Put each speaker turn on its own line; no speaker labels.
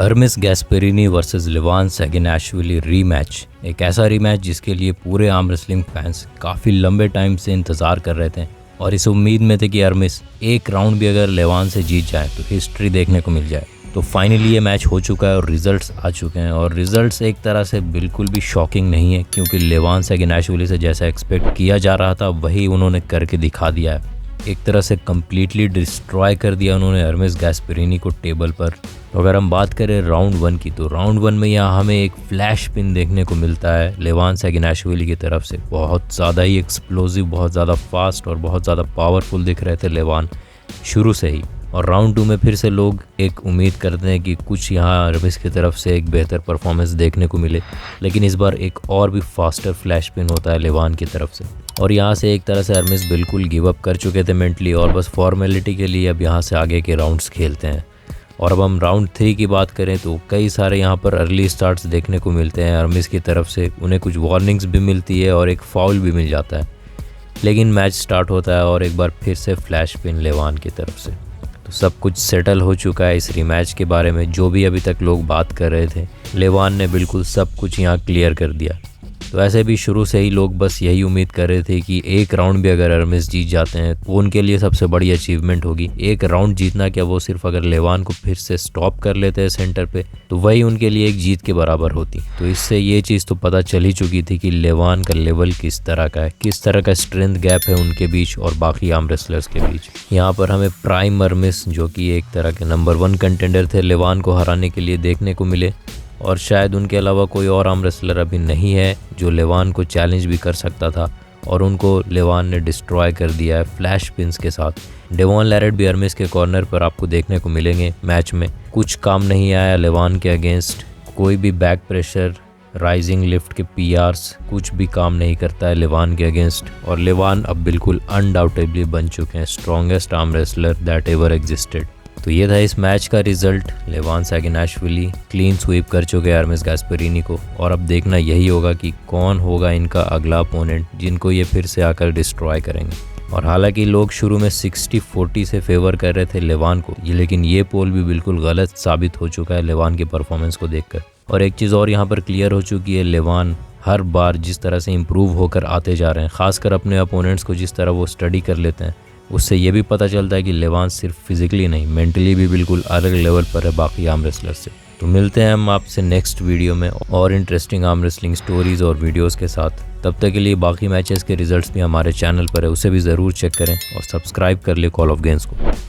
Hermès गैस्पेरिनी versus लेवान सैगिनाशविली rematch, एक ऐसा रीमैच जिसके लिए पूरे आर्म रेसलिंग फैंस काफ़ी लंबे टाइम से इंतज़ार कर रहे थे और इस उम्मीद में थे कि हर्मिस एक राउंड भी अगर लेवान से जीत जाए तो हिस्ट्री देखने को मिल जाए। तो फाइनली ये मैच हो चुका है और रिजल्ट्स आ चुके हैं और रिजल्ट्स एक तरह से बिल्कुल भी शॉकिंग नहीं है, क्योंकि लेवान सैगिनाशविली से जैसा एक्सपेक्ट किया जा रहा था वही उन्होंने करके दिखा दिया है। एक तरह से कम्प्लीटली डिस्ट्रॉय कर दिया उन्होंने हर्मिस गैस्पेरिनी को टेबल पर। तो अगर हम बात करें राउंड 1 की, तो राउंड 1 में यहाँ हमें एक फ्लैश पिन देखने को मिलता है लेवान सैगिनाशविली की तरफ से। बहुत ज़्यादा ही एक्सप्लोजिव, बहुत ज़्यादा फास्ट और बहुत ज़्यादा पावरफुल दिख रहे थे लेवान शुरू से ही। और राउंड 2 में फिर से लोग एक उम्मीद करते हैं कि कुछ यहाँ हर्मिस की तरफ से एक बेहतर परफॉर्मेंस देखने को मिले, लेकिन इस बार एक और भी फास्टर फ्लैश पिन होता है लेवान की तरफ से। और यहाँ से एक तरह से हर्मिस बिल्कुल गिव अप कर चुके थे मेंटली और बस फॉर्मेलिटी के लिए अब यहाँ से आगे के राउंड्स खेलते हैं। और अब हम राउंड 3 की बात करें तो कई सारे यहाँ पर अर्ली स्टार्ट्स देखने को मिलते हैं हर्मिस की तरफ से। उन्हें कुछ वार्निंग्स भी मिलती है और एक फाउल भी मिल जाता है, लेकिन मैच स्टार्ट होता है और एक बार फिर से फ्लैश पिन लेवान की तरफ से। तो सब कुछ सेटल हो चुका है इस रिमैच के बारे में। जो भी अभी तक लोग बात कर रहे थे, लेवान ने बिल्कुल सब कुछ यहाँ क्लियर कर दिया। तो ऐसे भी शुरू से ही लोग बस यही उम्मीद कर रहे थे कि एक राउंड भी अगर हर्मिस जीत जाते हैं तो उनके लिए सबसे बड़ी अचीवमेंट होगी। एक राउंड जीतना क्या, वो सिर्फ अगर लेवान को फिर से स्टॉप कर लेते हैं सेंटर पे तो वही उनके लिए एक जीत के बराबर होती। तो इससे ये चीज़ तो पता चल ही चुकी थी कि लेवान का लेवल किस तरह का है, किस तरह का स्ट्रेंथ गैप है उनके बीच और बाकी आर्म रेसलर्स के बीच। यहाँ पर हमें प्राइम हर्मिस, जो कि एक तरह के नंबर 1 कंटेंडर थे लेवान को हराने के लिए, देखने को मिले। और शायद उनके अलावा कोई और आर्म रेसलर अभी नहीं है जो लेवान को चैलेंज भी कर सकता था, और उनको लेवान ने डिस्ट्रॉय कर दिया है फ्लैश पिन्स के साथ। डेवॉन लैरेट भी हर्मिस के कॉर्नर पर आपको देखने को मिलेंगे मैच में। कुछ काम नहीं आया लेवान के अगेंस्ट, कोई भी बैक प्रेशर, राइजिंग लिफ्ट के पीआरस, कुछ भी काम नहीं करता है लेवान के अगेंस्ट। और लेवान अब बिल्कुल अनडाउटेबली बन चुके हैं strongest arm wrestler that ever existed. तो ये था इस मैच का रिजल्ट। लेवान सैगिनाशविली क्लीन स्वीप कर चुके हैं हर्मिस गैस्पेरिनी को, और अब देखना यही होगा कि कौन होगा इनका अगला अपोनेंट जिनको ये फिर से आकर डिस्ट्रॉय करेंगे। और हालांकि लोग शुरू में 60-40 से फेवर कर रहे थे लेवान को, लेकिन ये पोल भी बिल्कुल गलत साबित हो चुका है लेवान की परफॉर्मेंस को देखकर। और एक चीज़ और यहाँ पर क्लियर हो चुकी है, लेवान हर बार जिस तरह से इम्प्रूव होकर आते जा रहे हैं, खासकर अपने अपोनेंट्स को जिस तरह वो स्टडी कर लेते हैं, उससे ये भी पता चलता है कि लेवान सिर्फ फिजिकली नहीं, मेंटली भी बिल्कुल अलग लेवल पर है बाकी आर्म रेसलर से। तो मिलते हैं हम आपसे नेक्स्ट वीडियो में और इंटरेस्टिंग आर्म रेसलिंग स्टोरीज़ और वीडियोस के साथ। तब तक के लिए बाकी मैचेस के रिजल्ट्स भी हमारे चैनल पर है, उसे भी ज़रूर चेक करें और सब्सक्राइब कर ले कॉल ऑफ गेम्स को।